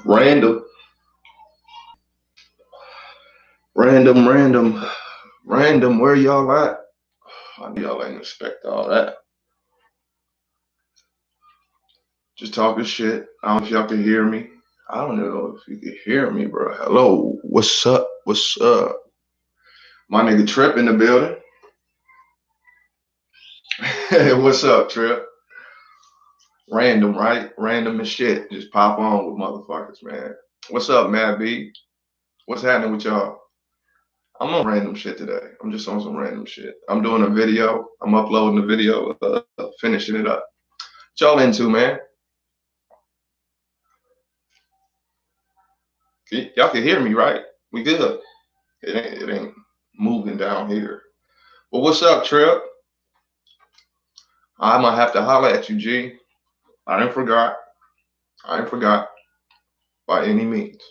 Random, random, random. Where y'all at? I know y'all ain't expect all that. Just talking shit. I don't know if y'all can hear me. I don't know if you can hear me, bro. Hello, what's up? What's up? My nigga Trip in the building. What's up, Trip? Random, right? Random as shit. Just pop on with motherfuckers, man. What's up, Mad B? What's happening with y'all? I'm on random shit today. I'm just on some random shit. I'm doing a video. I'm uploading the video, finishing it up. What y'all into, man? Y'all can hear me, right? We good. It ain't moving down here. Well, what's up, Trip? I might have to holler at you, G. I ain't forgot. I ain't forgot by any means.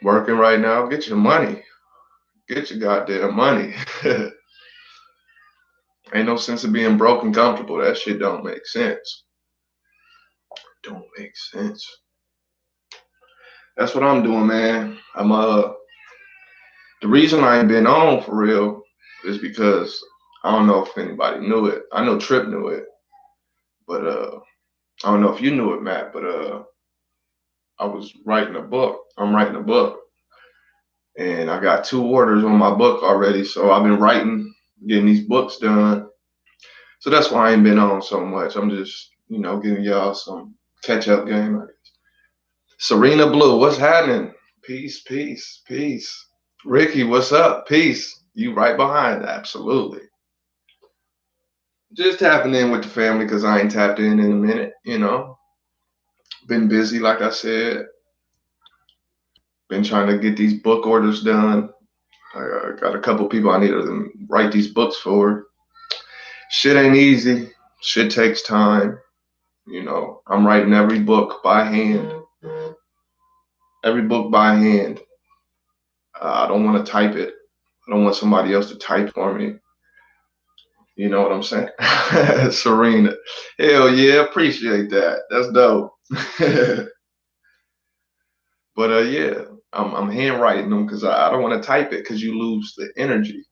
Working right now. Get your money. Get your goddamn money. Ain't no sense of being broke and comfortable. That shit don't make sense. Don't make sense. That's what I'm doing, man. The reason I ain't been on for real is because I don't know if anybody knew it. I know Trip knew it, but I don't know if you knew it, Matt, but I was writing a book. I'm writing a book. And I got 2 orders on my book already. So I've been writing, getting these books done. So that's why I ain't been on so much. I'm just, giving y'all some catch up game. Serena Blue, what's happening? Peace, peace, peace. Ricky, what's up? Peace. You right behind, absolutely. Just tapping in with the family because I ain't tapped in a minute, Been busy, like I said. Been trying to get these book orders done. I got a couple people I need to write these books for. Shit ain't easy. Shit takes time. I'm writing every book by hand. Every book by hand. I don't want to type it. I don't want somebody else to type for me. You know what I'm saying? Serena. Hell yeah, appreciate that. That's dope. But yeah, I'm handwriting them because I don't want to type it because you lose the energy.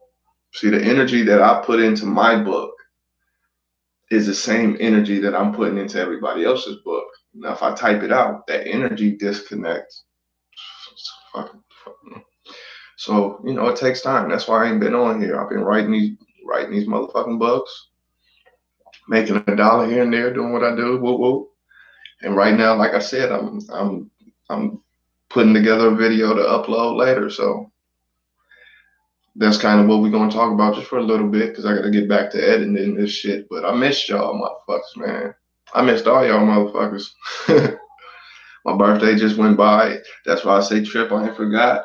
See, the energy that I put into my book is the same energy that I'm putting into everybody else's book. Now, if I type it out, that energy disconnects. So, it takes time. That's why I ain't been on here. I've been writing these motherfucking books, making $1 here and there, doing what I do, whoop whoop. And right now, like I said, I'm putting together a video to upload later. So that's kind of what we're gonna talk about just for a little bit because I gotta get back to editing this shit. But I missed y'all motherfuckers, man. I missed all y'all motherfuckers. My birthday just went by. That's why I say Trip, I ain't forgot.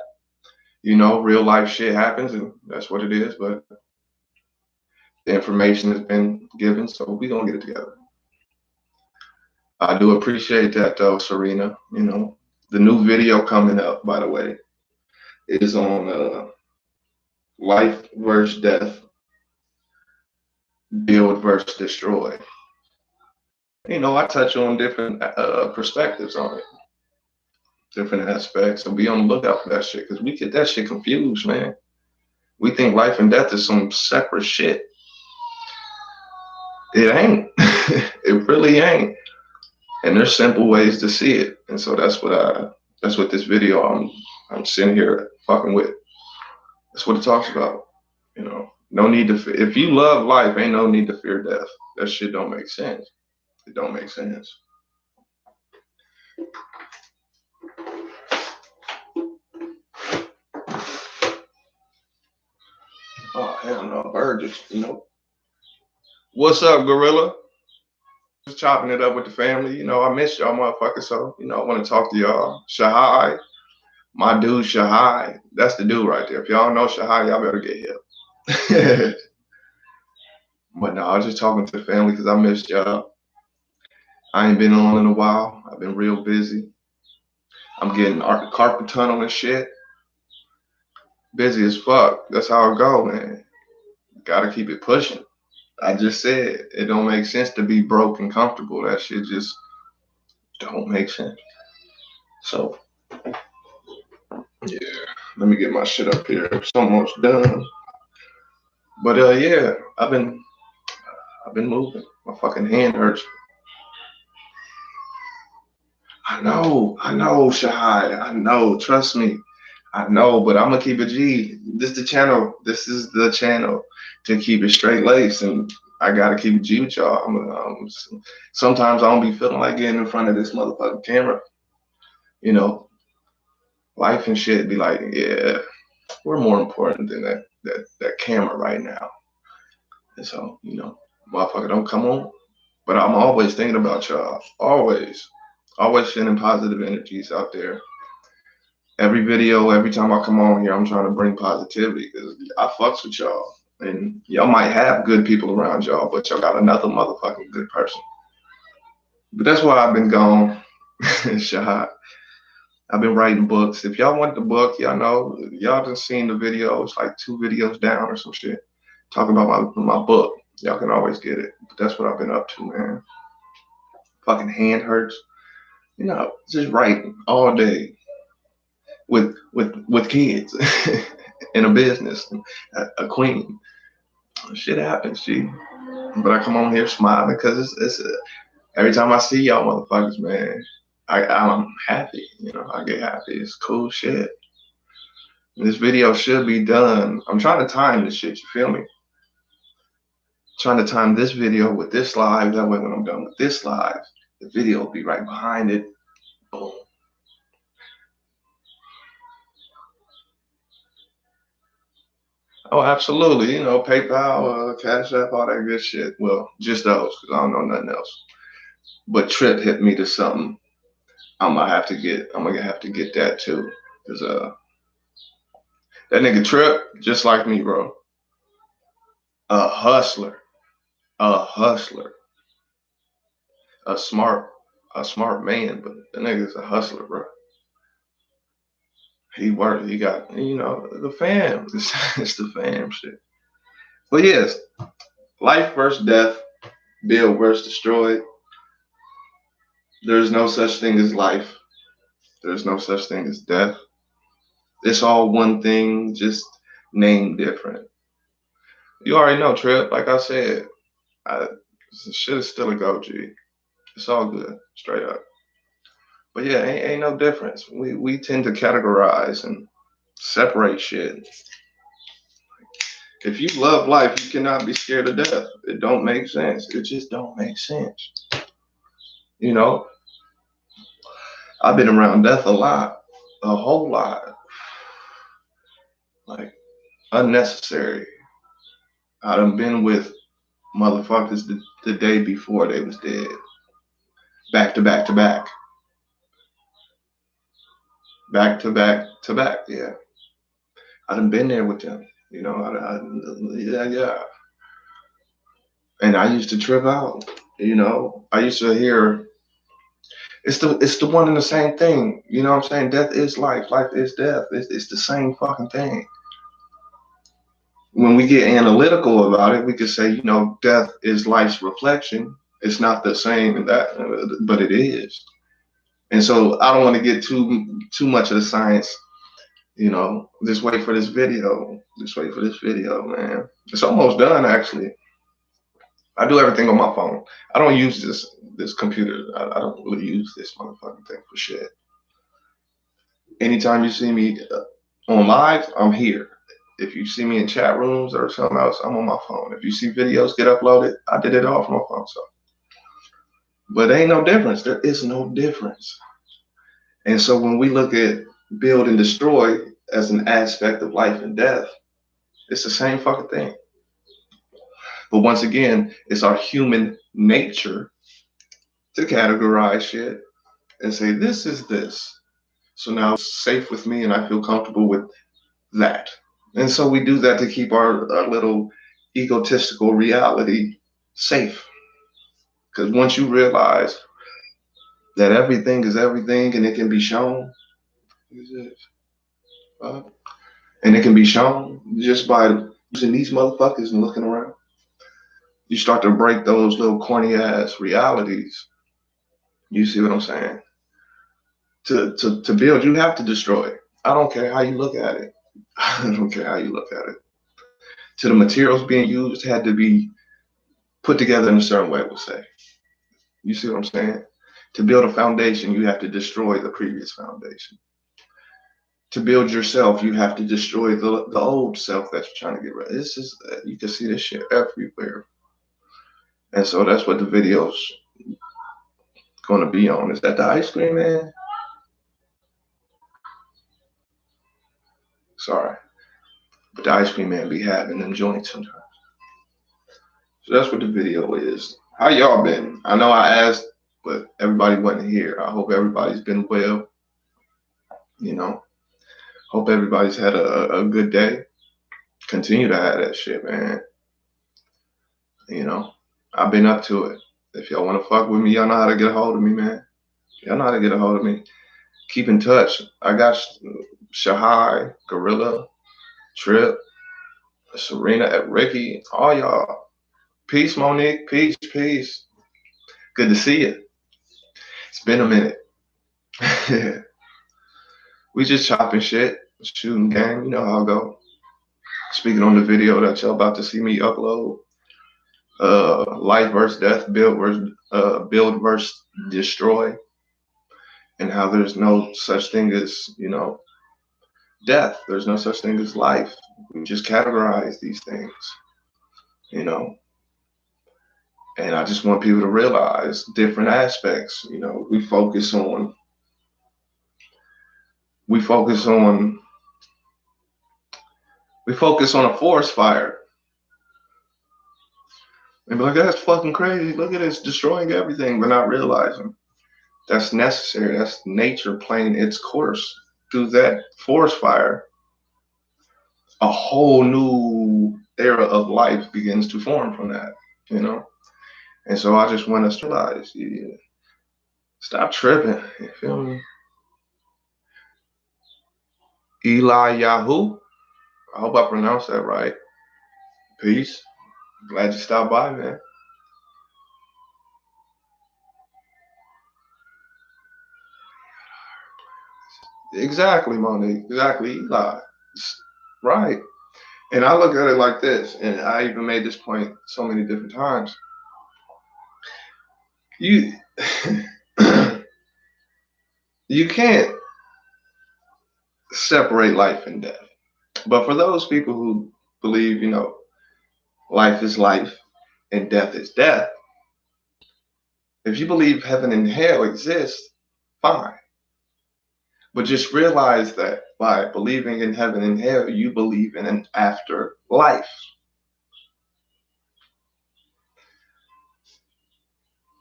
Real life shit happens and that's what it is. But the information has been given, so we gonna get it together. I do appreciate that though, Serena. The new video coming up, by the way, is on life versus death, build versus destroy. I touch on different perspectives on it, different aspects. So be on the lookout for that shit because we get that shit confused, man. We think life and death is some separate shit. It ain't. It really ain't. And there's simple ways to see it. And so that's what this video I'm sitting here fucking with. That's what it talks about. No need to fear. If you love life, ain't no need to fear death. That shit don't make sense. It don't make sense. Oh hell no, bird just What's up, Gorilla? Just chopping it up with the family. I miss y'all motherfuckers, so I want to talk to y'all. Shahai, my dude Shahai. That's the dude right there. If y'all know Shahai, y'all better get him. But no, I was just talking to the family because I missed y'all. I ain't been on in a while. I've been real busy. I'm getting carpet tunnel and shit. Busy as fuck. That's how it go, man. Gotta keep it pushing. I just said it don't make sense to be broke and comfortable. That shit just don't make sense. So yeah, let me get my shit up here. It's almost done. But yeah, I've been moving. My fucking hand hurts. I know, Shahai. I know. Trust me. I know, but I'm gonna keep it G. This the channel. This is the channel to keep it straight laced, and I gotta keep it G with y'all. Sometimes I don't be feeling like getting in front of this motherfucking camera. You know, life and shit be like, yeah, we're more important than that camera right now. And so, motherfucker, don't come on. But I'm always thinking about y'all. Always sending positive energies out there. Every video, every time I come on here, I'm trying to bring positivity because I fucks with y'all. And y'all might have good people around y'all, but y'all got another motherfucking good person. But that's why I've been gone. Shot. I've been writing books. If y'all want the book, y'all just seen the videos, like 2 videos down or some shit, talking about my book. Y'all can always get it. But that's what I've been up to, man. Fucking hand hurts. Just writing all day with kids in a business, a queen. Shit happens, G. But I come on here smiling because it's every time I see y'all motherfuckers, man, I'm happy. I get happy. It's cool shit. This video should be done. I'm trying to time this shit. You feel me? Trying to time this video with this live. That way, when I'm done with this live, the video will be right behind it. Boom. Oh, absolutely. PayPal, Cash App, all that good shit. Well, just those, because I don't know nothing else. But Trip hit me to something. I'm gonna have to get that too, cause that nigga Trip, just like me, bro. A hustler, a hustler, a smart, a smart man, but the nigga's a hustler, bro. He worked. He got the fam. It's the fam shit. But yes, life versus death, build versus destroy. There's no such thing as life. There's no such thing as death. It's all one thing, just named different. You already know, Trip. Like I said, I, shit is still a go, G. It's all good, straight up. But yeah, ain't no difference. We tend to categorize and separate shit. If you love life, you cannot be scared of death. It don't make sense. It just don't make sense. You know, I've been around death a lot, a whole lot, like unnecessary. I done been with motherfuckers the day before they was dead, back to back to back, back to back to back. Yeah, I done been there with them. Yeah. And I used to trip out. I used to hear it's the one and the same thing. You know what I'm saying? Death is life. Life is death. It's the same fucking thing. When we get analytical about it, we could say, death is life's reflection. It's not the same in that, but it is. And so I don't want to get too much of the science. Just wait for this video. Just wait for this video, man. It's almost done, actually. I do everything on my phone. I don't use this computer. I don't really use this motherfucking thing for shit. Anytime you see me on live, I'm here. If you see me in chat rooms or something else, I'm on my phone. If you see videos get uploaded, I did it all from my phone. So, but there ain't no difference. There is no difference. And so when we look at build and destroy as an aspect of life and death, it's the same fucking thing. But once again, it's our human nature to categorize shit and say, this is this. So now it's safe with me and I feel comfortable with that. And so we do that to keep our little egotistical reality safe. Because once you realize that everything is everything and it can be shown, and it can be shown just by using these motherfuckers and looking around. You start to break those little corny ass realities. You see what I'm saying? To build, you have to destroy. I don't care how you look at it. I don't care how you look at it. To the materials being used had to be put together in a certain way, we'll say. You see what I'm saying? To build a foundation, you have to destroy the previous foundation. To build yourself, you have to destroy the old self that you're trying to get rid of. This is, you can see this shit everywhere. And so that's what the video's going to be on. Is that the ice cream man? Sorry. But the ice cream man be having them joints sometimes. So that's what the video is. How y'all been? I know I asked, but everybody wasn't here. I hope everybody's been well. You know, hope everybody's had a good day. Continue to have that shit, man. You know, I've been up to it. If y'all want to fuck with me, y'all know how to get a hold of me, man. Y'all know how to get a hold of me. Keep in touch. I got Shahai, Gorilla, Trip, Serena, Ricky, all y'all. Peace, Monique. Peace, peace. Good to see you. It's been a minute. We just chopping shit, shooting game. You know how I go. Speaking on the video that y'all about to see me upload. Life versus death, build versus destroy, and how there's no such thing as, death. There's no such thing as life. We just categorize these things, you know. And I just want people to realize different aspects. We focus on we focus on a forest fire and be like, that's fucking crazy. Look at it, it's destroying everything, but not realizing that's necessary. That's nature playing its course through that forest fire. A whole new era of life begins to form from that, And so I just want us to realize, stop tripping. You feel me? Eliyahu. I hope I pronounced that right. Peace. Glad you stopped by, man. Exactly, Monique. Exactly, Eli. Right. And I look at it like this, and I even made this point so many different times. You you can't separate life and death. But for those people who believe, life is life and death is death, if you believe heaven and hell exist, fine. But just realize that by believing in heaven and hell, you believe in an afterlife.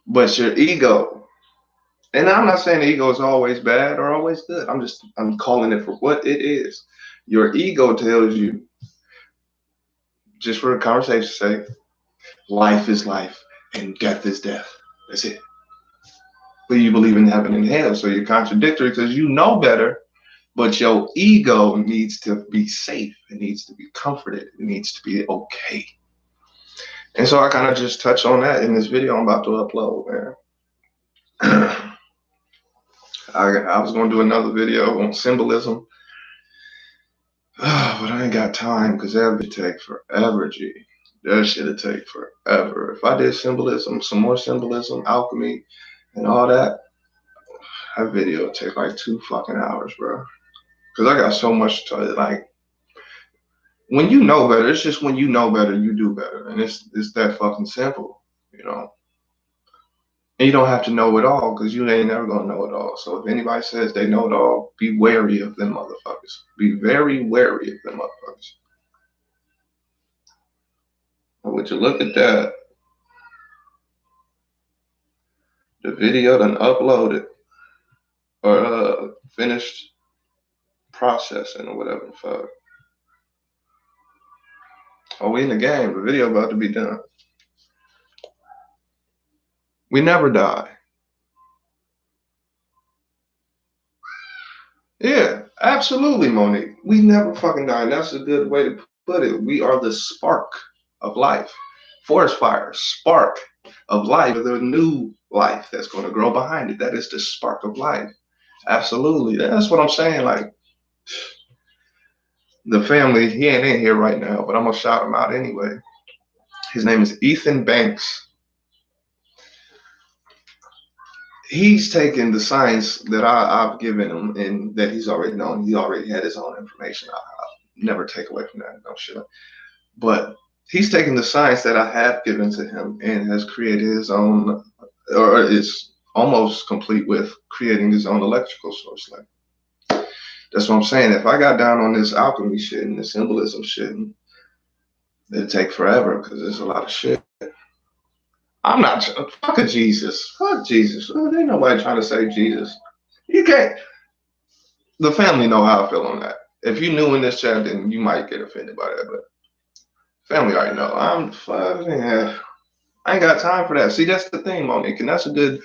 But your ego, and I'm not saying the ego is always bad or always good. I'm calling it for what it is. Your ego tells you, just for the conversation's sake, life is life and death is death. That's it. But you believe in heaven and hell, so you're contradictory because you know better, but your ego needs to be safe. It needs to be comforted. It needs to be okay. And so I kind of just touch on that in this video I'm about to upload, man. I was going to do another video on symbolism, but I ain't got time because that would take forever, G. That shit'd take forever. If I did symbolism, some more symbolism, alchemy, and all that video would take like 2 fucking hours, bro. Because I got so much to, like, when you know better, it's just when you know better, you do better. And it's that fucking simple, And you don't have to know it all because you ain't never going to know it all. So if anybody says they know it all, be wary of them motherfuckers. Be very wary of them motherfuckers. And would you look at that? The video done uploaded or finished processing or whatever the fuck. Oh, we in the game. The video about to be done. We never die. Yeah, absolutely, Monique. We never fucking die. And that's a good way to put it. We are the spark of life. forest fire, spark of life, the new life that's going to grow behind it. That is the spark of life. Absolutely. That's what I'm saying. Like the family, he ain't in here right now, but I'm gonna shout him out anyway. His name is Ethan Banks. He's taken the science that I've given him and that he's already known. He already had his own information. I'll never take away from that. No shit. But he's taken the science that I have given to him and has created his own, or is almost complete with creating his own electrical source. Like that's what I'm saying. If I got down on this alchemy shit and this symbolism shit, it'd take forever because there's a lot of shit. I'm not fuck a Jesus. Fuck Jesus. There ain't nobody trying to say Jesus. You can't. The family know how I feel on that. If you new in this chat, then you might get offended by that. But family already know. I'm fucking. Yeah, I ain't got time for that. See, that's the thing, Monique, and that's a good.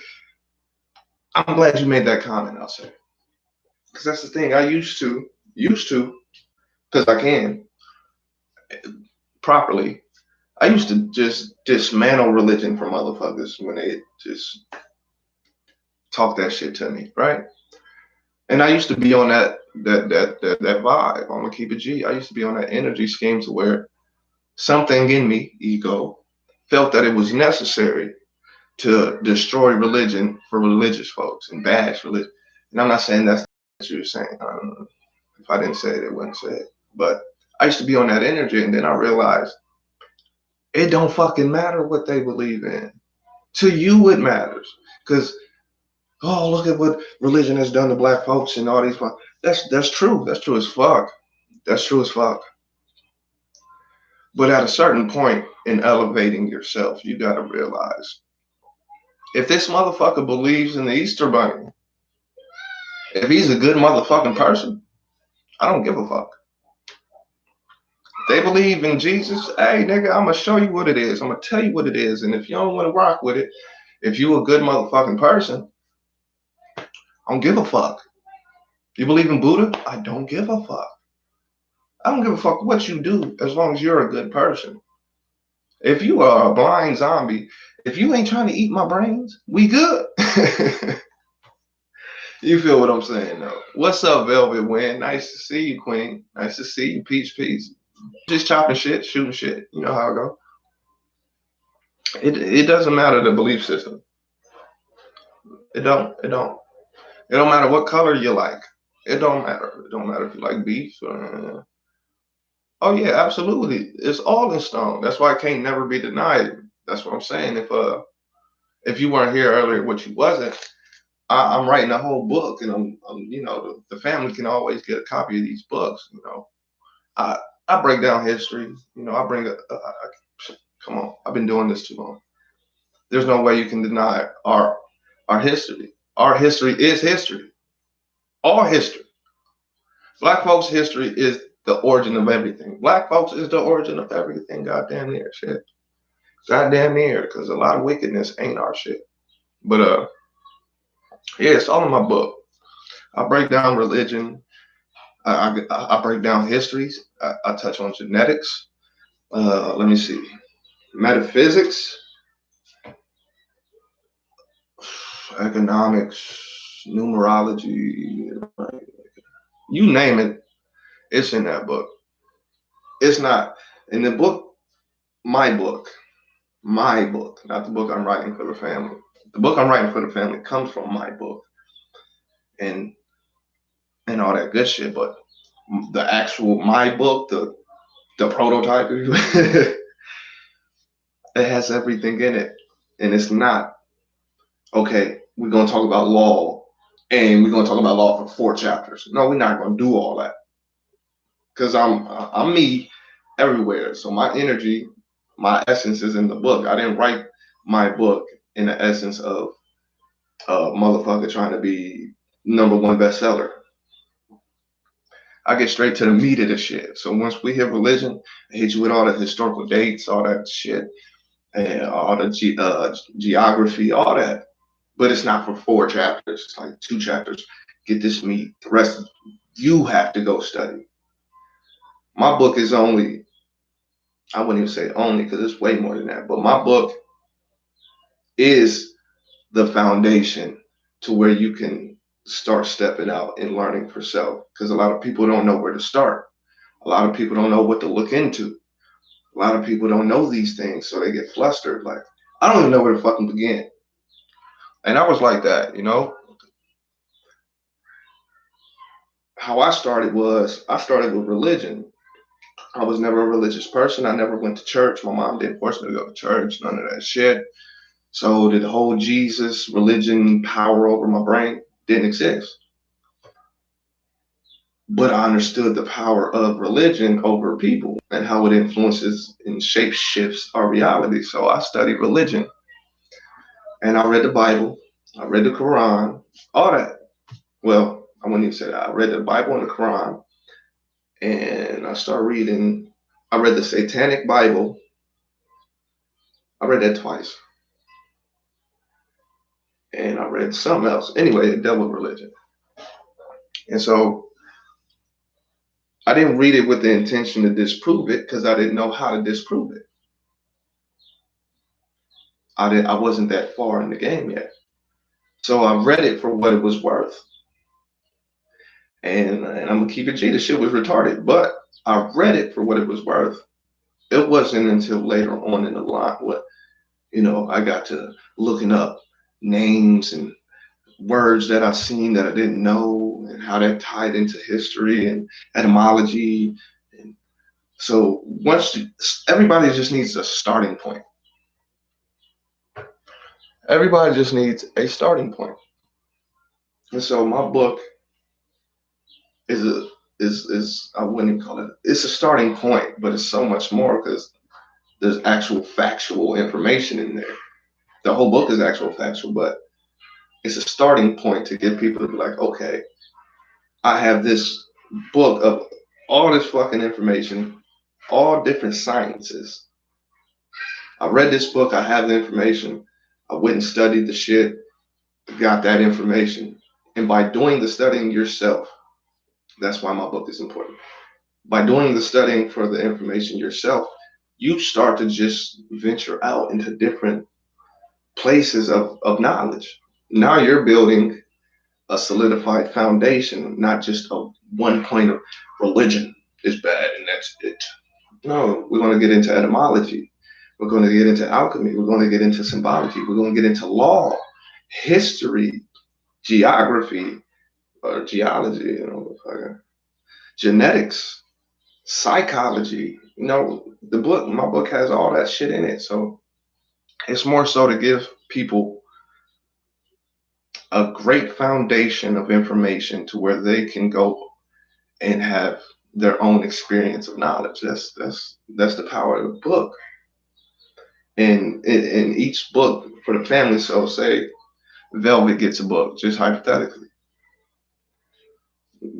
I'm glad you made that comment. I'll say, because that's the thing. I used to, because I can properly. I used to just dismantle religion for motherfuckers when they just talk that shit to me, right? And I used to be on that vibe. I'm gonna keep it G. I used to be on that energy scheme to where something in me, ego, felt that it was necessary to destroy religion for religious folks and bash religion. And I'm not saying that's what you're saying. If I didn't say it, it wouldn't say it. But I used to be on that energy, and then I realized it don't fucking matter what they believe in. To you, it matters. Because, oh, look at what religion has done to black folks and all these. That's true. That's true as fuck. That's true as fuck. But at a certain point in elevating yourself, you got to realize if this motherfucker believes in the Easter Bunny, if he's a good motherfucking person, I don't give a fuck. They believe in Jesus. Hey, nigga, I'm gonna show you what it is. I'm gonna tell you what it is. And if you don't want to rock with it, if you a good motherfucking person, I don't give a fuck. You believe in Buddha? I don't give a fuck. I don't give a fuck what you do as long as you're a good person. If you are a blind zombie, if you ain't trying to eat my brains, we good. You feel what I'm saying, though? What's up, Velvet Wind? Nice to see you, Queen. Nice to see you, Peach Peach. Just chopping shit, shooting shit. You know how it go. It doesn't matter the belief system. It don't. It don't. It don't matter what color you like. It don't matter. It don't matter if you like beef. Oh yeah, absolutely. It's all in stone. That's why it can't never be denied. That's what I'm saying. If you weren't here earlier, which you wasn't, I'm writing a whole book, and I'm you know, the family can always get a copy of these books. You know, I break down history. You know, I bring come on. I've been doing this too long. There's no way you can deny our history. Our history is history. All history. Black folks' history is the origin of everything. Black folks is the origin of everything. Goddamn near shit. Goddamn near, because a lot of wickedness ain't our shit. But yeah, it's all in my book. I break down religion. I break down histories. I touch on genetics. Let me see, metaphysics, economics, numerology. You name it, it's in that book. It's not in the book. My book, not the book I'm writing for the family. The book I'm writing for the family comes from my book, and all that good shit. But the actual my book, the prototype, it has everything in it, and it's not okay. We're gonna talk about law, and we're gonna talk about law for 4 chapters. No, we're not gonna do all that because I'm me everywhere. So my energy, my essence is in the book. I didn't write my book in the essence of a motherfucker trying to be #1 bestseller. I get straight to the meat of the shit. So once we hit religion, I hit you with all the historical dates, all that shit, and all the geography, all that. But it's not for 4 chapters. It's like 2 chapters. Get this meat. The rest you have to go study. My book is only I wouldn't even say only because it's way more than that. But my book is the foundation to where you can start stepping out and learning for self. Because a lot of people don't know where to start. A lot of people don't know what to look into. A lot of people don't know these things, so they get flustered. Like, I don't even know where to fucking begin. And I was like that, you know. How I started was I started with religion. I was never a religious person. I never went to church. My mom didn't force me to go to church, none of that shit. So the whole Jesus, religion, power over my brain didn't exist. But I understood the power of religion over people and how it influences and shape shifts our reality. So I studied religion and I read the Bible, I read the Quran, all that. Well, I wouldn't even say that. I read the Bible and the Quran, and I started reading. I read the Satanic Bible. I read that twice, and I read something else. Anyway, it dealt with religion, and so I didn't read it with the intention to disprove it because I didn't know how to disprove it. I wasn't that far in the game yet, so I read it for what it was worth. And I'm gonna keep it G. The shit was retarded, but I read it for what it was worth. It wasn't until later on in the line what I got to looking up names and words that I seen that I didn't know and how that tied into history and etymology. And so everybody just needs a starting point. Everybody just needs a starting point. And so my book is a is I wouldn't even call it, it's a starting point, but it's so much more because there's actual factual information in there. The whole book is actual factual, but it's a starting point to get people to be like, okay, I have this book of all this fucking information, all different sciences. I read this book, I have the information. I went and studied the shit, got that information. And by doing the studying yourself, that's why my book is important. By doing the studying for the information yourself, you start to just venture out into different places of knowledge. Now you're building a solidified foundation, not just a one point of religion is bad and that's it. No, we're going to get into etymology. We're going to get into alchemy. We're going to get into symbology. We're going to get into law, history, geography, or geology, genetics, psychology. My book has all that shit in it. So it's more so to give people a great foundation of information to where they can go and have their own experience of knowledge. That's the power of the book. And in each book for the family, so say Velvet gets a book, just hypothetically.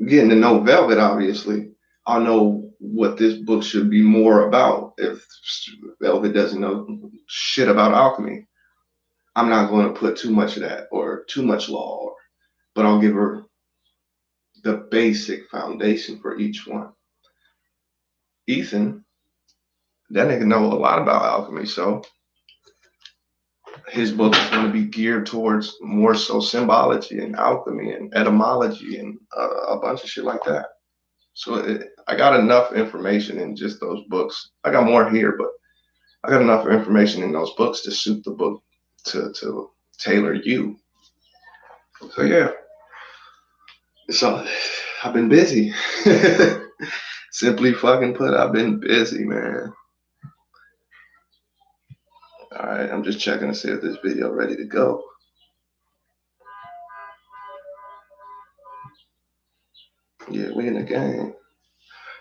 Getting to know Velvet, obviously, I'll know what this book should be more about. If Velvet doesn't know shit about alchemy, I'm not going to put too much of that or too much law, but I'll give her the basic foundation for each one. Ethan, that nigga know a lot about alchemy, so his book is going to be geared towards more so symbology and alchemy and etymology and a bunch of shit like that. So I got enough information in just those books. I got more here, but I got enough information in those books to suit the book to tailor you. So yeah, so I've been busy. Simply fucking put, I've been busy, man. All right, I'm just checking to see if this video ready to go. Yeah, we in the game.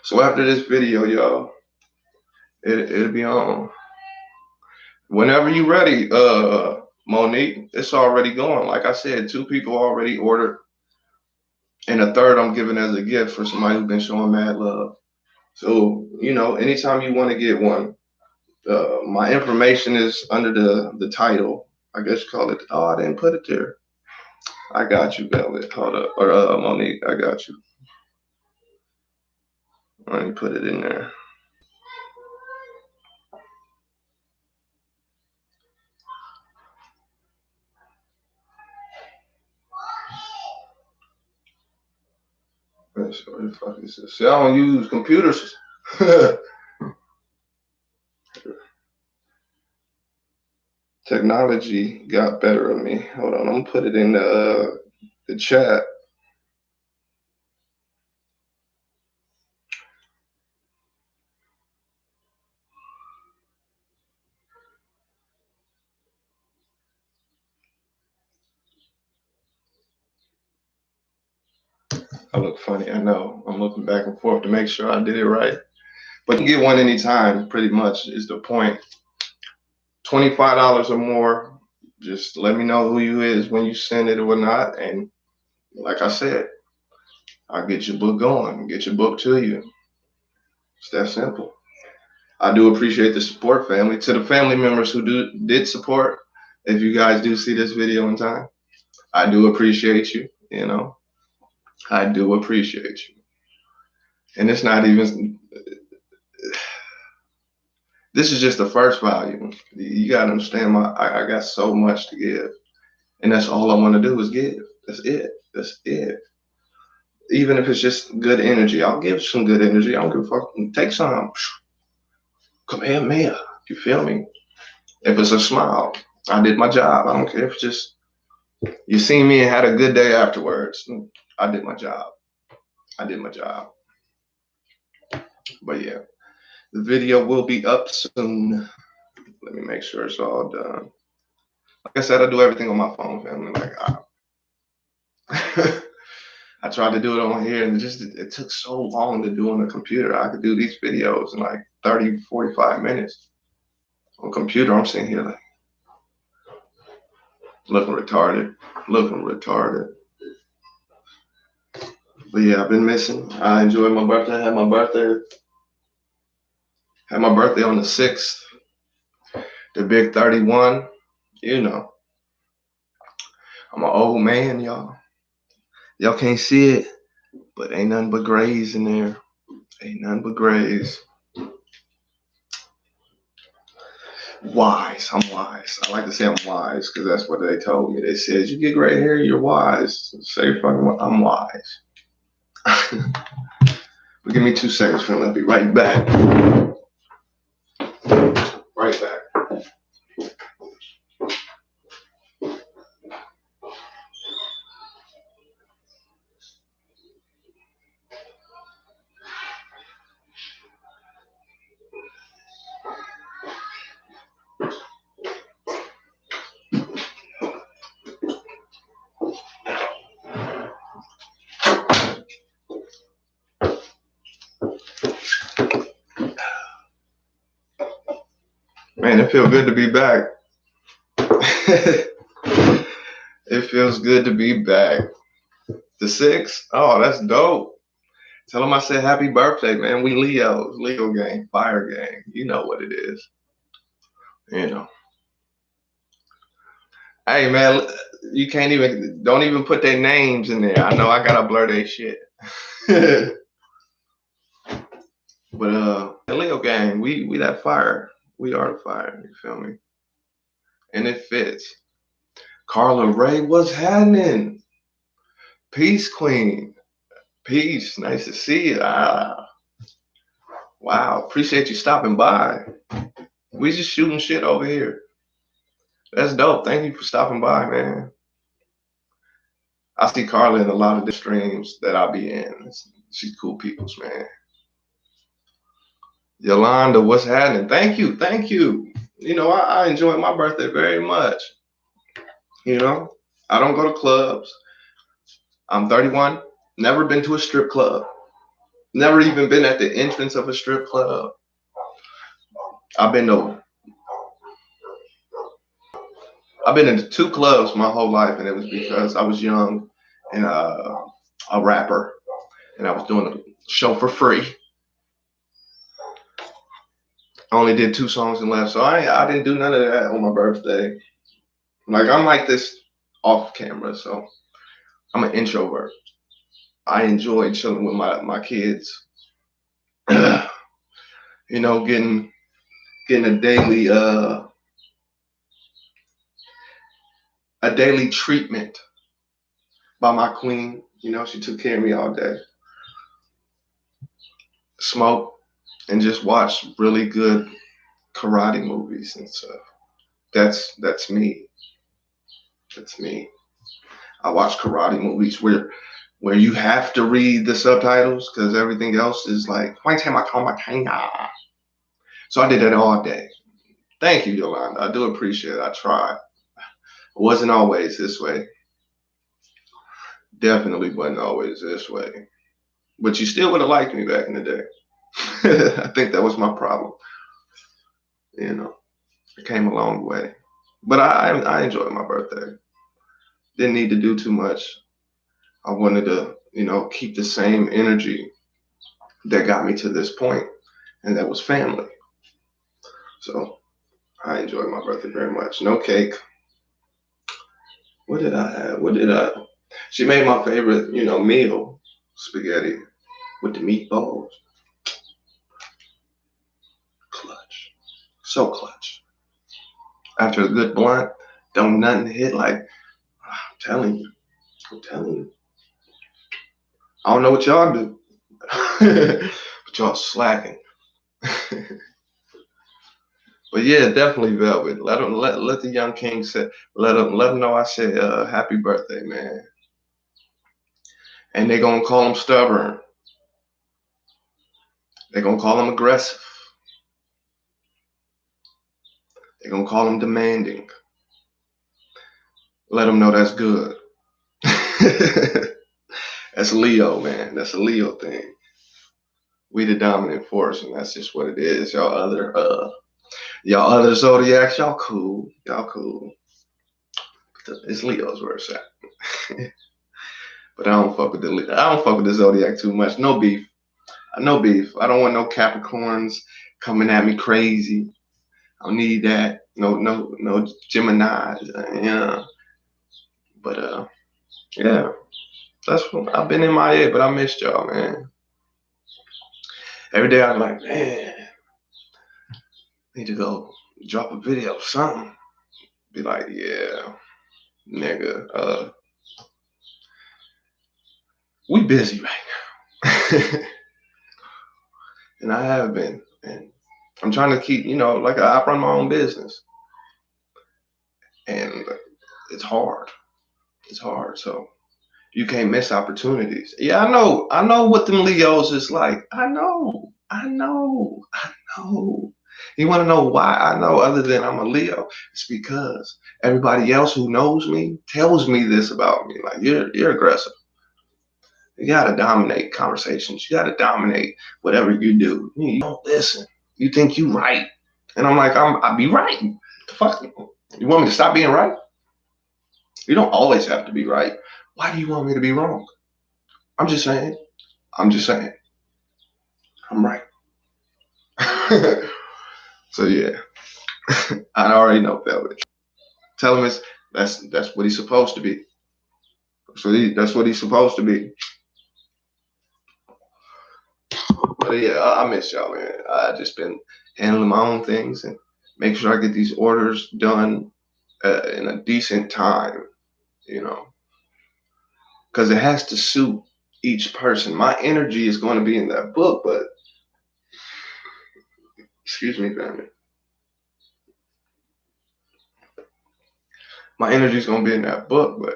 So after this video, y'all, it'll be on. Whenever you ready, Monique, it's already going. Like I said, 2 people already ordered, and a third I'm giving as a gift for somebody who's been showing mad love. So, anytime you want to get one, my information is under the title. I guess you call it. Oh, I didn't put it there. I got you, Velvet. Hold up. Or Monique, I got you. Let me put it in there. What the fuck is this? See, I don't use computers. Technology got better of me. Hold on, I'm gonna put it in the chat. I look funny, I know. I'm looking back and forth to make sure I did it right. But you can get one anytime, pretty much, is the point. $25 or more. Just let me know who you is when you send it or whatnot. And like I said, I'll get your book going, get your book to you. It's that simple. I do appreciate the support, family. To the family members who did support, if you guys do see this video in time, I do appreciate you, you know. I do appreciate you. And it's not even, this is just the first volume. You gotta understand, I got so much to give. And that's all I want to do is give. That's it. That's it. Even if it's just good energy, I'll give some good energy. I don't give a fuck. Take some. Come here, man. You feel me? If it's a smile, I did my job. I don't care if it's just you see me and had a good day afterwards. I did my job. I did my job. But yeah, the video will be up soon. Let me make sure it's all done. Like I said, I do everything on my phone, family. Like I tried to do it on here and it took so long to do on the computer. I could do these videos in like 30, 45 minutes. On computer, I'm sitting here like looking retarded. But yeah, I've been missing. I enjoyed my birthday. I had my birthday on the 6th. The big 31. You know, I'm an old man, y'all. Y'all can't see it, but ain't nothing but grays in there. Ain't nothing but grays. Wise. I'm wise. I like to say I'm wise because that's what they told me. They said, you get gray hair, you're wise. Say fucking I'm wise. But give me 2 seconds, friend. I'll be right back. Right back. Man, it feels good to be back. It feels good to be back. The 6th? Oh, that's dope. Tell them I said happy birthday, man. We Leos. Leo gang. Fire gang. You know what it is. You know. Hey, man, you don't even put their names in there. I know I gotta blur their shit. But the Leo gang, we that fire. We are the fire, you feel me? And it fits. Carla Ray, what's happening? Peace, Queen. Peace. Nice to see you. Wow. Appreciate you stopping by. We just shooting shit over here. That's dope. Thank you for stopping by, man. I see Carla in a lot of the streams that I'll be in. She's cool peoples, man. Yolanda, what's happening? Thank you. Thank you. You know, I enjoy my birthday very much. You know, I don't go to clubs. I'm 31. Never been to a strip club. Never even been at the entrance of a strip club. I've been into 2 clubs my whole life, and it was because I was young and a rapper, and I was doing a show for free. I only did 2 songs and left, so I didn't do none of that on my birthday. Like I'm like this off camera, so I'm an introvert. I enjoy chilling with my kids. You know, getting a daily treatment by my queen. You know, she took care of me all day. smoke, and just watch really good karate movies and stuff. That's me. That's me. I watch karate movies where you have to read the subtitles because everything else is like. So I did that all day. Thank you, Yolanda. I do appreciate it. I tried. It wasn't always this way. Definitely wasn't always this way. But you still would have liked me back in the day. I think that was my problem. You know, I came a long way. But I enjoyed my birthday. Didn't need to do too much. I wanted to, keep the same energy that got me to this point, and that was family. So I enjoyed my birthday very much. No cake. What did I have? What did I? She made my favorite, meal, spaghetti with the meatballs. Clutch. So clutch. After a good blunt, don't nothing hit like, I'm telling you. I'm telling you. I don't know what y'all do. But y'all slacking. But yeah, definitely Velvet. Let the young king say let him know I said happy birthday, man. And they gonna call him stubborn. They gonna call him aggressive. They gonna call him demanding. Let him know that's good. That's Leo, man. That's a Leo thing. We the dominant force, and that's just what it is. Y'all other zodiacs, y'all cool. Y'all cool. It's Leo's where it's at. But I don't fuck with the zodiac too much. No beef. No beef. I don't want no Capricorns coming at me crazy. I don't need that. No Gemini. Yeah. But yeah. That's what I've been in my head, but I missed y'all, man. Every day I'm like, man, need to go drop a video or something. Be like, yeah, nigga, we busy right now. And I have been. And I'm trying to keep, like I run my own business. And it's hard. It's hard. So you can't miss opportunities. Yeah, I know. I know what them Leos is like. I know. You want to know why I know other than I'm a Leo? It's because everybody else who knows me tells me this about me. Like you're aggressive. You gotta dominate conversations. You gotta dominate whatever you do. You don't listen. You think you right. And I'm like, I be right. The fuck? You want me to stop being right? You don't always have to be right. Why do you want me to be wrong? I'm just saying. I'm just saying. I'm right. So yeah, I already know Velvet. Tell him that's what he's supposed to be. So that's what he's supposed to be. But yeah, I miss y'all, man. I just been handling my own things and make sure I get these orders done in a decent time, because it has to suit each person. My energy is going to be in that book, but excuse me, family. My energy is going to be in that book, but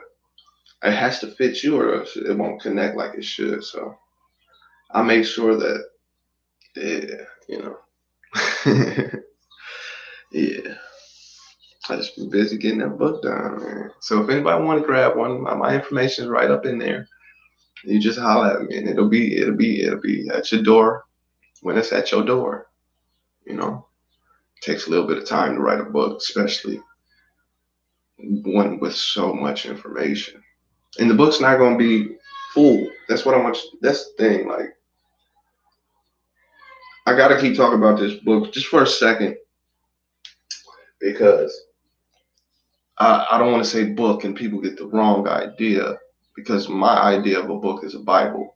it has to fit you or else it won't connect like it should. So I make sure that, yeah, yeah. I just been busy getting that book done, man. So if anybody want to grab one, my information is right up in there. You just holler at me, and it'll be at your door when it's at your door. It takes a little bit of time to write a book, especially one with so much information. And the book's not going to be full. That's what I want. That's the thing. Like, I got to keep talking about this book just for a second because I don't want to say book and people get the wrong idea because my idea of a book is a Bible.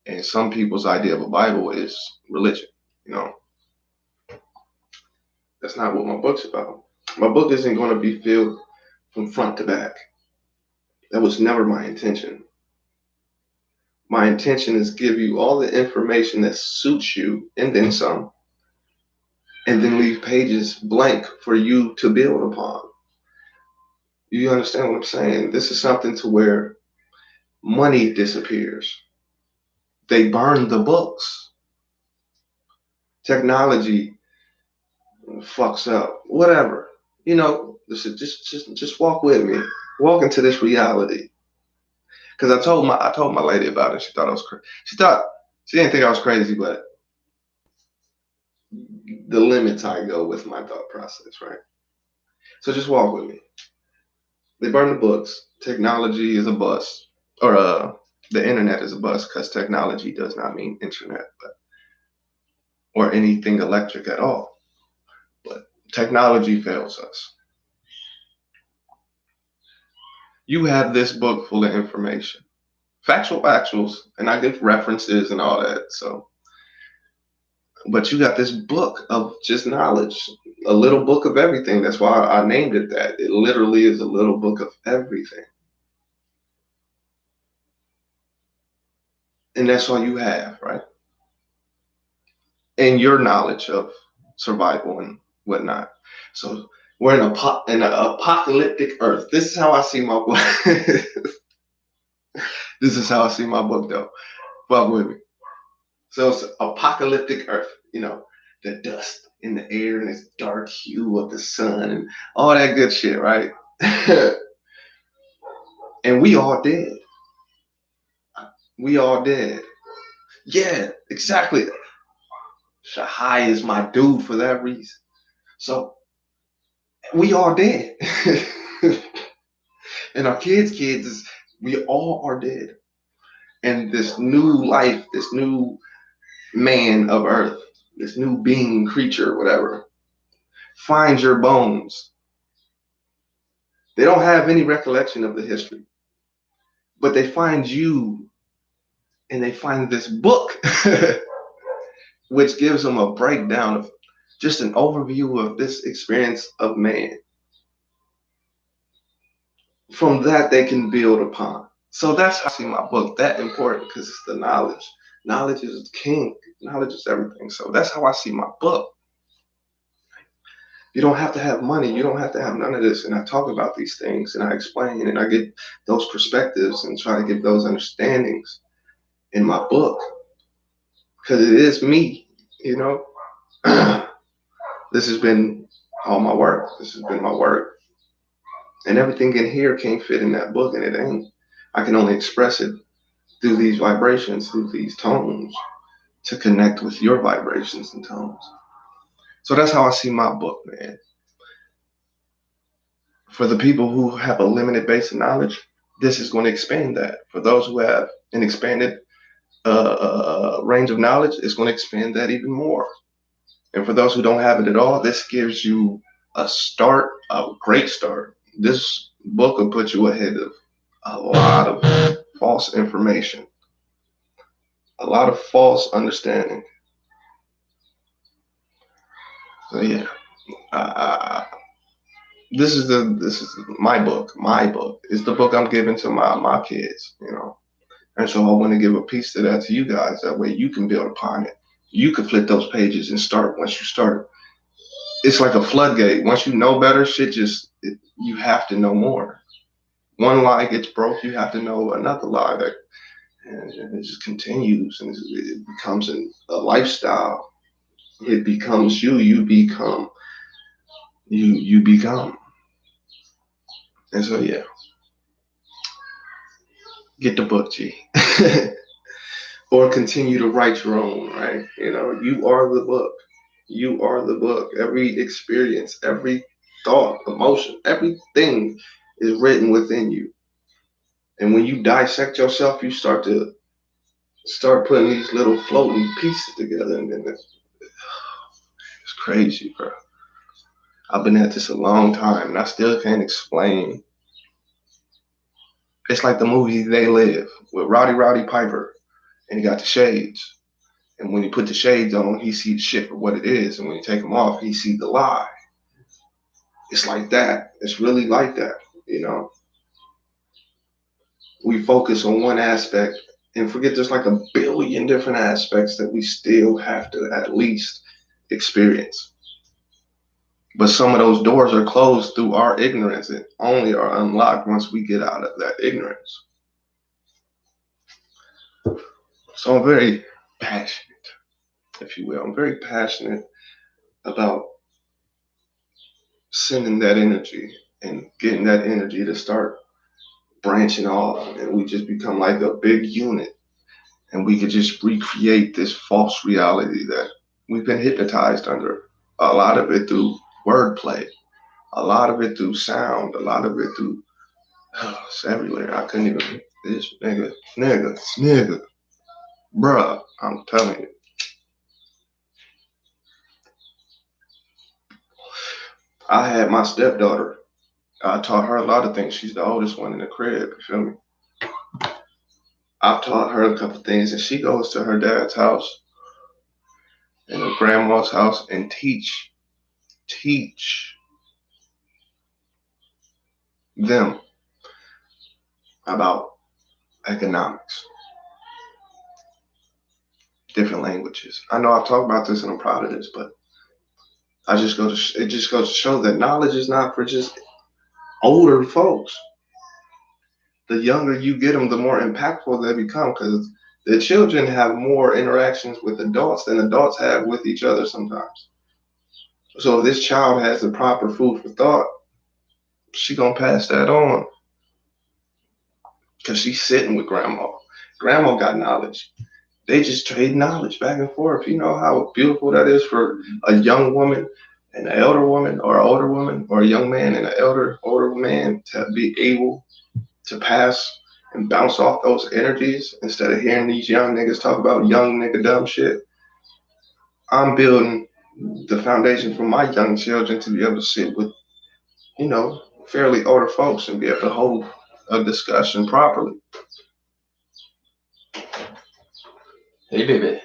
And some people's idea of a Bible is religion. You know, that's not what my book's about. My book isn't going to be filled from front to back. That was never my intention. My intention is give you all the information that suits you and then some, and then leave pages blank for you to build upon. You understand what I'm saying? This is something to where money disappears. They burn the books. Technology fucks up. Whatever. You know, just walk with me. Walk into this reality. Because I told my lady about it. She thought I was crazy. She didn't think I was crazy, but the limits I go with my thought process, right? So just walk with me. They burn the books. Technology is a bust, or the internet is a bust because technology does not mean internet, or anything electric at all. But technology fails us. You have this book full of information, factual actuals, and I give references and all that. So, but you got this book of just knowledge, a little book of everything. That's why I named it that. It literally is a little book of everything. And that's all you have, right? And your knowledge of survival and whatnot. So we're in an apocalyptic earth. This is how I see my book. This is how I see my book, though. Fuck with me. So it's apocalyptic earth, the dust in the air and this dark hue of the sun and all that good shit, right? And we all dead. We all dead. Yeah, exactly. Shahai is my dude for that reason. So we all dead. And our kids we all are dead. And this new life, this new man of earth, this new being, creature, whatever, finds your bones. They don't have any recollection of the history, but they find you and they find this book, which gives them a breakdown of just an overview of this experience of man. From that, they can build upon. So that's how I see my book that important because it's the knowledge. Knowledge is king. Knowledge is everything. So that's how I see my book. You don't have to have money. You don't have to have none of this. And I talk about these things and I explain and I get those perspectives and try to give those understandings in my book because it is me, you know. This has been all my work. This has been my work. And everything in here can't fit in that book and it ain't. I can only express it through these vibrations, through these tones to connect with your vibrations and tones. So that's how I see my book, man. For the people who have a limited base of knowledge, this is going to expand that. For those who have an expanded range of knowledge, it's going to expand that even more. And for those who don't have it at all, this gives you a start, a great start. This book will put you ahead of a lot of false information, a lot of false understanding. So yeah, this is my book. My book is the book I'm giving to my kids, And so I want to give a piece of that to you guys. That way you can build upon it. You can flip those pages and start. Once you start, it's like a floodgate. Once you know better, you have to know more. One lie gets broke, you have to know another lie and it just continues and it becomes a lifestyle. It becomes you. You become. You become. And so yeah, get the book, G. Or continue to write your own, right? You are the book. You are the book. Every experience, every thought, emotion, everything is written within you. And when you dissect yourself, you start putting these little floating pieces together, and then it's crazy, bro. I've been at this a long time, and I still can't explain. It's like the movie They Live with Rowdy Piper, and he got the shades. And when you put the shades on, he sees shit for what it is. And when you take them off, he sees the lie. It's like that. It's really like that, We focus on one aspect And forget there's like a billion different aspects that we still have to at least experience. But some of those doors are closed through our ignorance and only are unlocked once we get out of that ignorance. So I'm very passionate, if you will. I'm very passionate about sending that energy and getting that energy to start branching off, and we just become like a big unit, and we could just recreate this false reality that we've been hypnotized under. A lot of it through wordplay, a lot of it through sound, a lot of it through it's everywhere. I couldn't even this nigga, bruh. I'm telling you. I had my stepdaughter. I taught her a lot of things. She's the oldest one in the crib. You feel me? I've taught her a couple things, and she goes to her dad's house and her grandma's house and teach them about economics, different languages. I know I've talked about this and I'm proud of this, but it just goes to show that knowledge is not for just older folks. The younger you get them, the more impactful they become because the children have more interactions with adults than adults have with each other sometimes. So if this child has the proper food for thought, she gonna pass that on because she's sitting with grandma. Grandma got knowledge. They just trade knowledge back and forth. You know how beautiful that is for a young woman and an elder woman, or an older woman, or a young man and an older man to be able to pass and bounce off those energies instead of hearing these young niggas talk about young nigga dumb shit. I'm building the foundation for my young children to be able to sit with, fairly older folks and be able to hold a discussion properly. Hey, baby.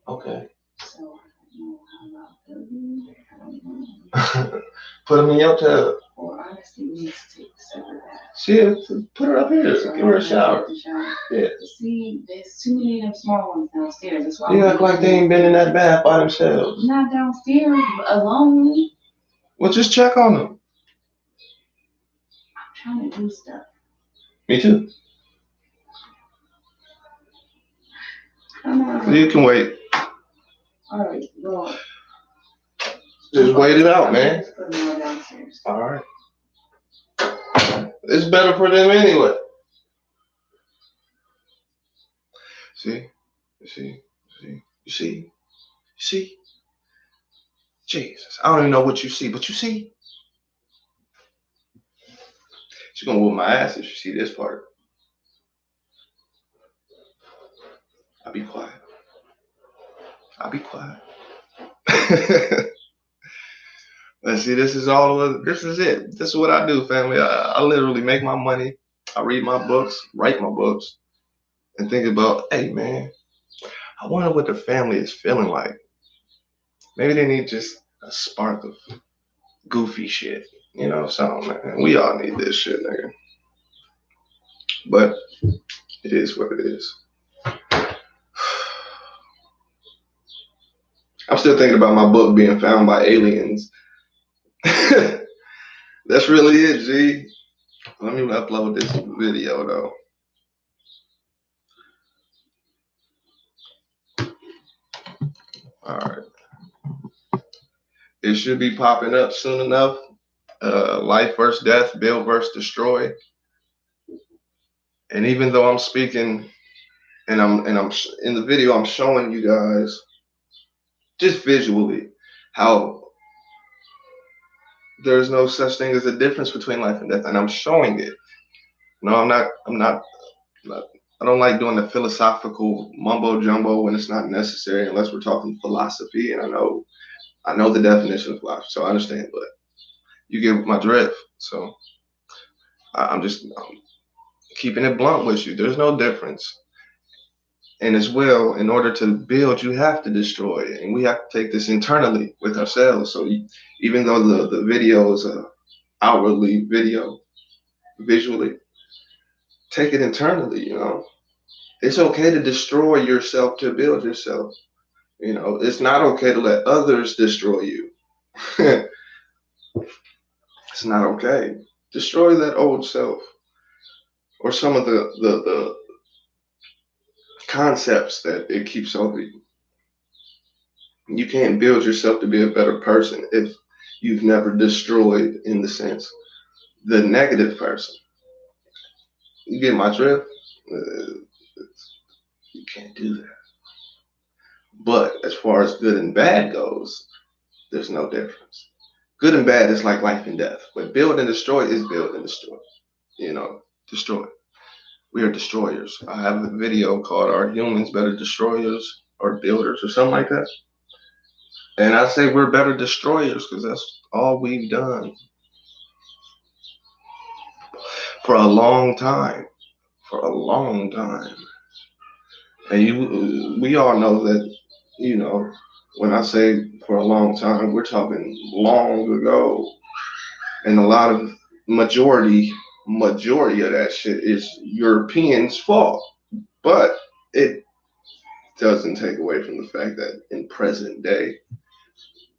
Okay. Put them in your tub. Shit, put her up here. Give her a shower. Yeah. See, there's too many of them small ones downstairs. That's why you act like they ain't been in that bath by themselves. Not downstairs, alone. Well, just check on them. I'm trying to do stuff. Me too. You can wait. All right, go. Just wait it out, man. All right. It's better for them anyway. See? You see? Jesus. I don't even know what you see, but you see? She's gonna whoop my ass if she see this part. I'll be quiet. Let's see, this is it. This is what I do, family. I literally make my money. I read my books, write my books, and think about, hey, man, I wonder what the family is feeling like. Maybe they need just a spark of goofy shit. Something, man. We all need this shit, nigga. But it is what it is. I'm still thinking about my book being found by aliens. That's really it, G. Let me upload this video, though. All right. It should be popping up soon enough. Life versus death, build versus destroy. And even though I'm speaking and I'm in the video, I'm showing you guys just visually how there's no such thing as a difference between life and death, and I'm showing it. No, I'm not. I don't like doing the philosophical mumbo jumbo when it's not necessary, unless we're talking philosophy. And I know the definition of philosophy, so I understand. But you get my drift. So I'm keeping it blunt with you. There's no difference. And as well, in order to build, you have to destroy, and we have to take this internally with ourselves. So even though the video is outwardly visually, take it internally, It's okay to destroy yourself to build yourself. It's not okay to let others destroy you. It's not okay. Destroy that old self or some of the concepts that it keeps over you. You can't build yourself to be a better person if you've never destroyed, in the sense, the negative person. You get my drift? Uh, you can't do that. But as far as good and bad goes, there's no difference. Good and bad is like life and death. But build and destroy is build and destroy. Destroy. We are destroyers. I have a video called "Are Humans Better Destroyers or Builders?" or something like that. And I say we're better destroyers because that's all we've done for a long time. For a long time. And we all know that, when I say for a long time, we're talking long ago. And a lot of majority of that shit is Europeans' fault. But it doesn't take away from the fact that in present day,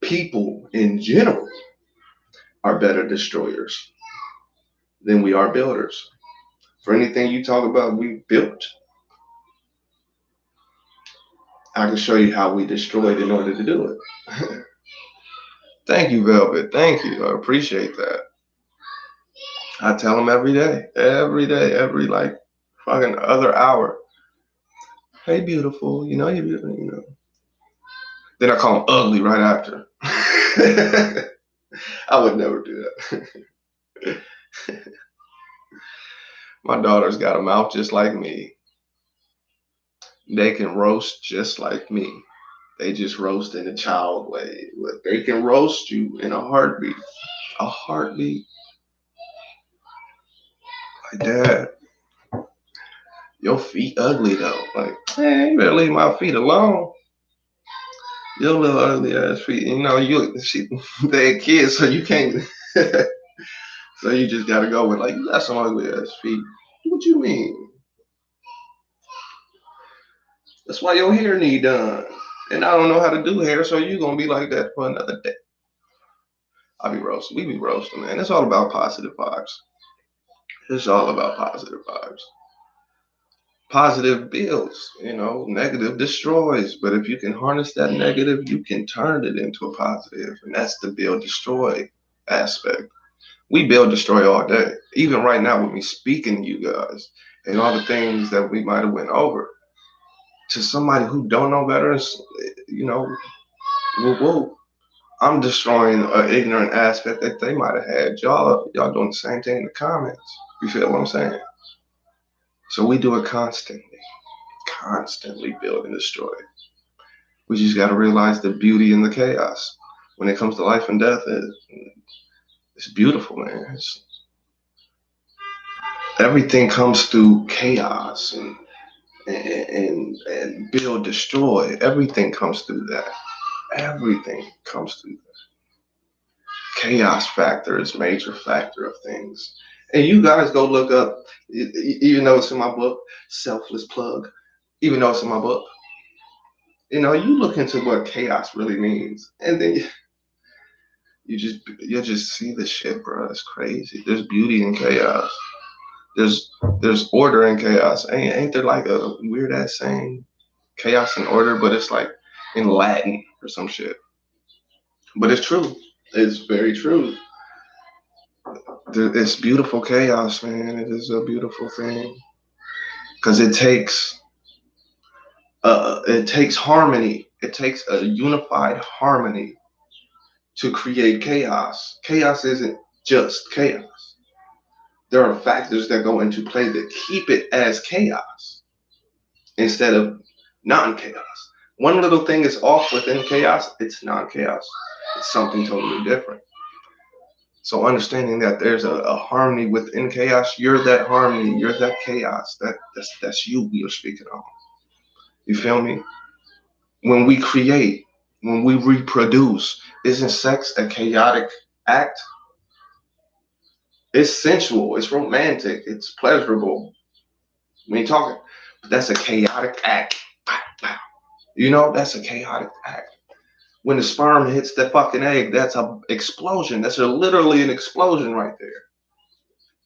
people in general are better destroyers than we are builders. For anything you talk about, we built. I can show you how we destroyed in order to do it. Thank you, Velvet. Thank you. I appreciate that. I tell them every day, every like fucking other hour. Hey, beautiful. You're beautiful. Then I call them ugly right after. I would never do that. My daughter's got a mouth just like me. They can roast just like me. They just roast in a child way. But they can roast you in a heartbeat. A heartbeat. Like, Dad, your feet ugly though. Like, man, you better leave my feet alone. Your little ugly ass feet. They're kids, so you can't. So you just gotta go with, like, you got some ugly ass feet. What you mean? That's why your hair need done. And I don't know how to do hair, so you gonna be like that for another day. I be roasting. We be roasting, man. It's all about positive vibes. It's all about positive vibes. Positive builds, negative destroys. But if you can harness that negative, you can turn it into a positive. And that's the build destroy aspect. We build destroy all day. Even right now with me speaking to you guys and all the things that we might have went over. To somebody who don't know better, whoa, whoa. I'm destroying an ignorant aspect that they might have had. Y'all doing the same thing in the comments. You feel what I'm saying? So we do it constantly build and destroy. We just got to realize the beauty in the chaos. When it comes to life and death, it's beautiful, man. Everything comes through chaos and build, destroy. Everything comes through that. Everything comes through that. Chaos factor is major factor of things. And you guys go look up, even though it's in my book, selfless plug, even though it's in my book, you look into what chaos really means. And then you'll just see the shit, bro. It's crazy. There's beauty in chaos. There's order in chaos. Ain't there like a weird ass saying, chaos and order, but it's like in Latin or some shit. But it's true. It's very true. It's beautiful chaos, man. It is a beautiful thing because it takes harmony. It takes a unified harmony to create chaos. Chaos isn't just chaos. There are factors that go into play that keep it as chaos instead of non-chaos. One little thing is off within chaos, it's non-chaos. It's something totally different. So understanding that there's a harmony within chaos, you're that harmony, you're that chaos. That's you we are speaking on. You feel me? When we create, when we reproduce, isn't sex a chaotic act? It's sensual, it's romantic, it's pleasurable. We ain't talking. But that's a chaotic act. You know, that's a chaotic act. When the sperm hits the fucking egg, that's a explosion. That's literally an explosion right there.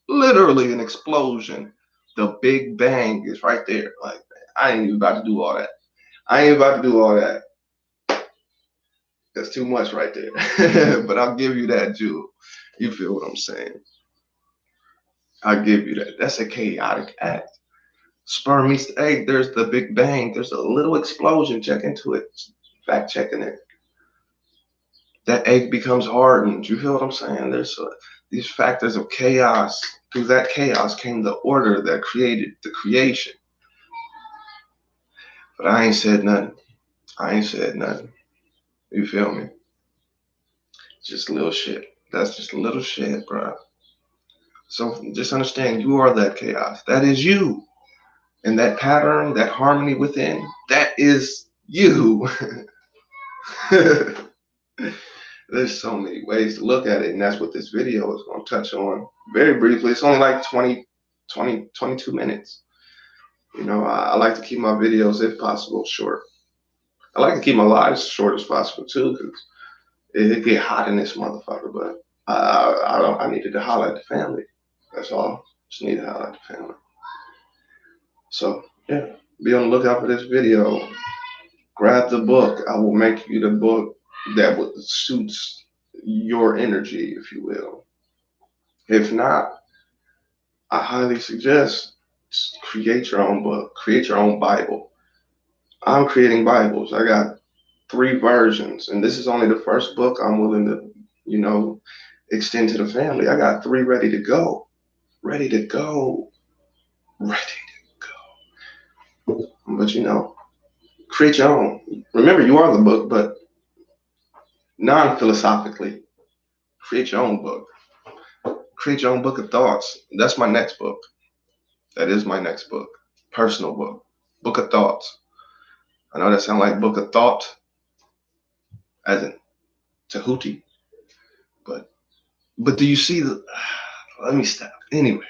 Literally an explosion. The Big Bang is right there. Like, I ain't even about to do all that. I ain't about to do all that. That's too much right there. But I'll give you that, Jewel. You feel what I'm saying? I'll give you that. That's a chaotic act. Sperm meets the egg. There's the Big Bang. There's a little explosion. Check into it. Fact checking it. That egg becomes hardened. You feel what I'm saying? There's these factors of chaos. Through that chaos came the order that created the creation. But I ain't said nothing. I ain't said nothing. You feel me? Just little shit. That's just little shit, bro. So just understand you are that chaos. That is you. And that pattern, that harmony within, that is you. There's so many ways to look at it, and that's what this video is going to touch on very briefly. It's only like 22 minutes. You know, I like to keep my videos, if possible, short. I like to keep my lives short as possible too, because it get hot in this motherfucker. But I needed to holler at the family. That's all. Just need to holler at the family. So yeah, be on the lookout for this video. Grab the book. I will make you the book that suits your energy, if you will. If not, I highly suggest create your own book, create your own Bible. I'm creating Bibles. I got 3 versions, and this is only the first book I'm willing to, extend to the family. I got 3 ready to go. Ready to go. Ready to go. But create your own. Remember, you are the book, but non-philosophically, create your own book. Create your own book of thoughts. That's my next book. That is my next book. Personal book. Book of thoughts. I know that sounds like book of thought, as in Tahuti. But do you see the... Let me stop. Anyway.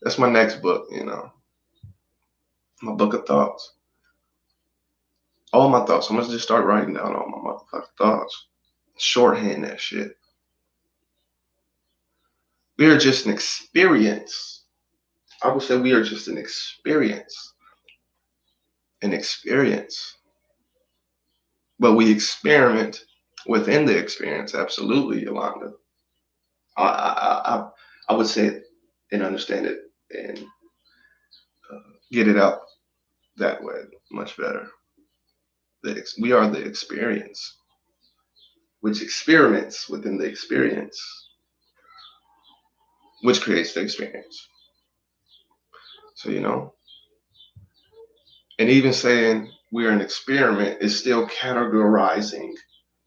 That's my next book, My book of thoughts. All my thoughts. I'm going to just start writing down all my motherfucking thoughts. Shorthand that shit. We are just an experience. I would say we are just an experience. An experience. But we experiment within the experience. Absolutely, Yolanda. I would say it and understand it and get it out that way much better. We are the experience, which experiments within the experience, which creates the experience. So, and even saying we're an experiment is still categorizing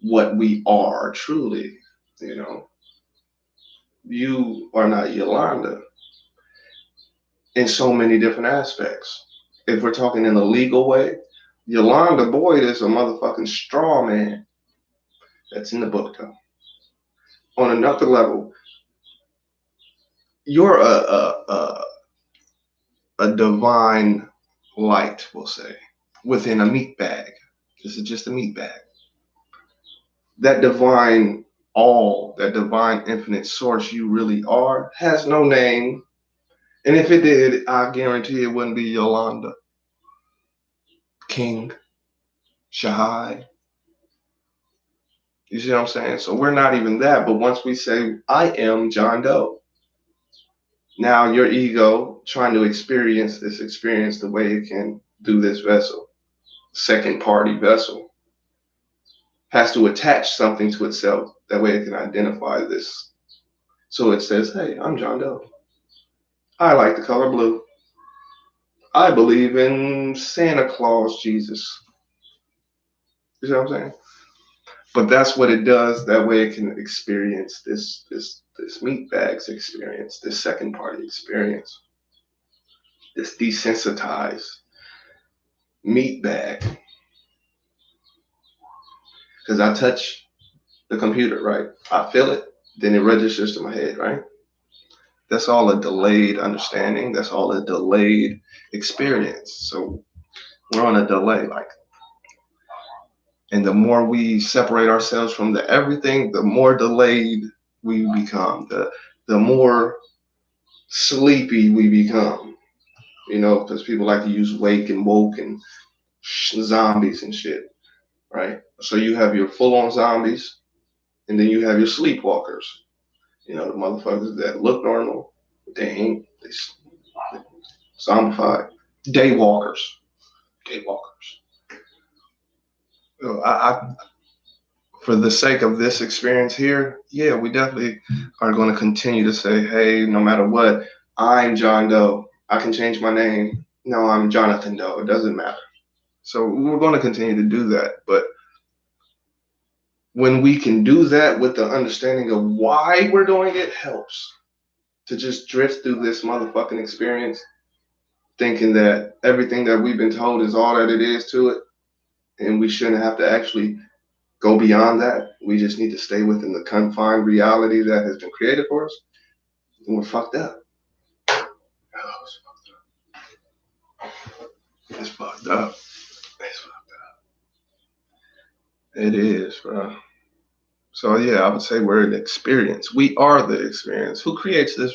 what we are truly, You are not Yolanda in so many different aspects. If we're talking in a legal way, Yolanda Boyd is a motherfucking straw man. That's in the book, though. On another level, you're a divine light, we'll say, within a meat bag. This is just a meat bag. That divine all, that divine infinite source you really are, has no name. And if it did, I guarantee it wouldn't be Yolanda, King, Shahai. You see what I'm saying? So we're not even that. But once we say, I am John Doe, now your ego trying to experience this experience the way it can do this vessel, second party vessel, has to attach something to itself. That way it can identify this. So it says, hey, I'm John Doe. I like the color blue. I believe in Santa Claus, Jesus. You see what I'm saying? But that's what it does. That way it can experience this meat bags experience, this second party experience, this desensitized meat bag. Because I touch the computer, right? I feel it, then it registers to my head, right? That's all a delayed understanding. That's all a delayed experience. So we're on a delay, like, and the more we separate ourselves from the everything, the more delayed we become. The more sleepy we become. You know, because people like to use wake and woke and zombies and shit, right? So you have your full-on zombies, and then you have your sleepwalkers. You know, the motherfuckers that look normal, they ain't. They zombified. Daywalkers. Daywalkers. So for the sake of this experience here, yeah, we definitely are going to continue to say, hey, no matter what, I'm John Doe. I can change my name. No, I'm Jonathan Doe. It doesn't matter. So we're going to continue to do that. But when we can do that with the understanding of why we're doing it, helps to just drift through this motherfucking experience thinking that everything that we've been told is all that it is to it. And we shouldn't have to actually go beyond that. We just need to stay within the confined reality that has been created for us. And we're fucked up. Oh, it's fucked up. It's fucked up. It is, bro. So yeah, I would say we're an experience. We are the experience. Who creates this?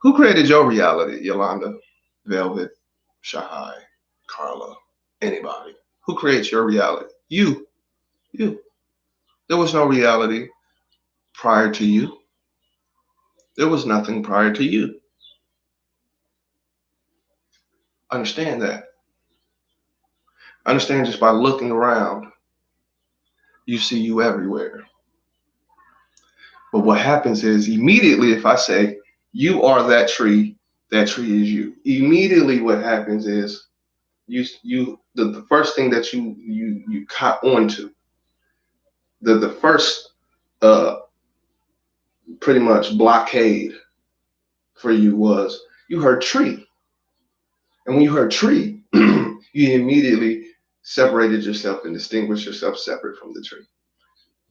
Who created your reality, Yolanda, Velvet, Shahai, Carla, anybody? Who creates your reality? You. You. There was no reality prior to you. There was nothing prior to you. Understand that. Understand just by looking around, you see you everywhere. But what happens is immediately if I say, you are that tree is you. Immediately what happens is the first thing that you caught onto, the first pretty much blockade for you was you heard tree. And when you heard tree, you immediately separated yourself and distinguished yourself separate from the tree,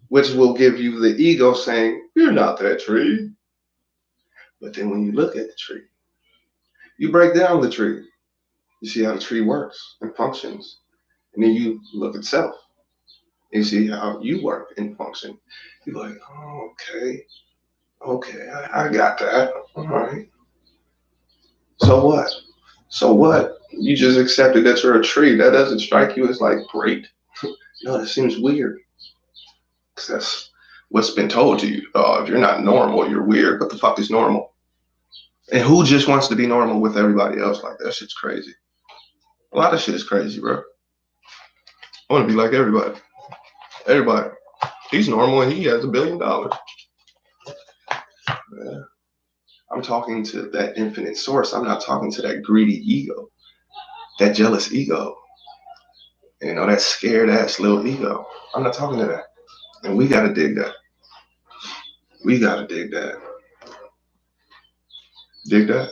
which will give you the ego saying, you're not that tree. But then when you look at the tree, you break down the tree. You see how the tree works and functions. And then you look at self. And you see how you work and function. You're like, oh, okay. Okay, I got that. All right. So what? So what? You just accepted that you're a tree. That doesn't strike you as like great. No, that seems weird. Because that's what's been told to you. If you're not normal, you're weird. What the fuck is normal? And who just wants to be normal with everybody else? Like, that shit's crazy. A lot of shit is crazy, bro. I want to be like everybody. Everybody. He's normal and he has $1 billion. Yeah. I'm talking to that infinite source. I'm not talking to that greedy ego, that jealous ego, you know, that scared ass little ego. I'm not talking to that. And we got to dig that. We got to dig that. Dig that.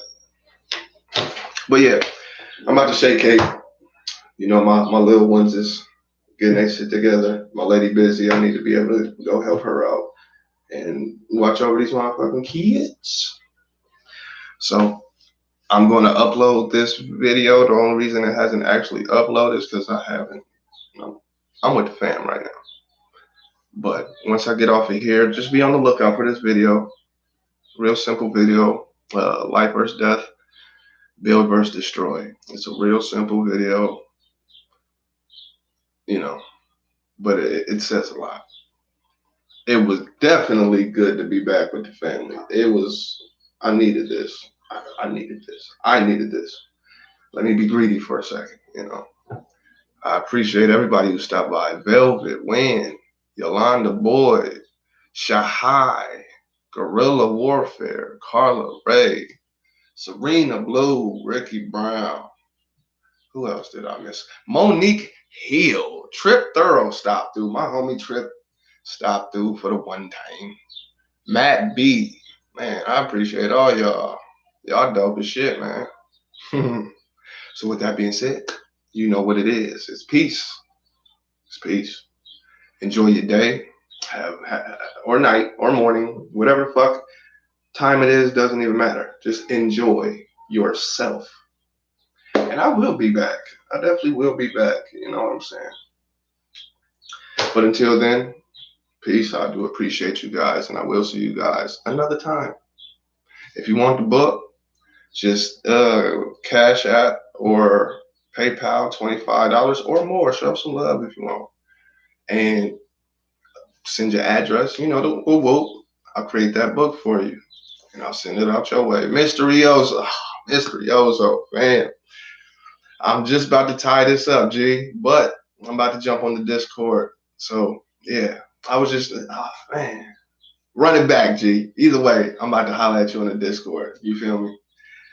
But yeah, I'm about to shake cake. You know, my little ones is getting their shit together. My lady busy. I need to be able to go help her out and watch over these motherfucking kids. So I'm going to upload this video. The only reason it hasn't actually uploaded is because I haven't. You know, I'm with the fam right now. But once I get off of here, just be on the lookout for this video. Real simple video. Life versus death. Build versus destroy. It's a real simple video. You know, but it says a lot. It was definitely good to be back with the family. It was, I needed this. I needed this. I needed this. Let me be greedy for a second, you know. I appreciate everybody who stopped by. Velvet, Wynn, Yolanda Boyd, Shahai, Guerrilla Warfare, Carla Ray, Serena Blue, Ricky Brown. Who else did I miss? Monique Hill. Trip Thorough stopped through. My homie Trip stopped through for the one time. Matt B. Man, I appreciate all y'all. Y'all dope as shit, man. So with that being said, you know what it is. It's peace. It's peace. Enjoy your day, or night, or morning, whatever the fuck time it is doesn't even matter. Just enjoy yourself. And I will be back. I definitely will be back. You know what I'm saying? But until then, peace. I do appreciate you guys, and I will see you guys another time. If you want the book, just Cash App or PayPal $25 or more. Show some love if you want. And send your address. You know, the whoop whoop. I'll create that book for you. And I'll send it out your way. Mysterioso. Mysterioso, man. I'm just about to tie this up, G. But I'm about to jump on the Discord. So, yeah. I was just, man. Run it back, G. Either way, I'm about to holler at you on the Discord. You feel me?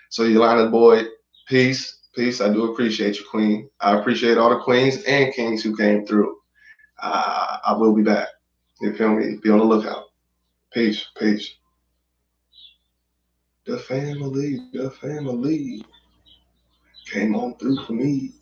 So, Yolanda Boy, peace. Peace. I do appreciate you, Queen. I appreciate all the queens and kings who came through. I will be back. You feel me? Be on the lookout. Peace. Peace. The family came on through for me.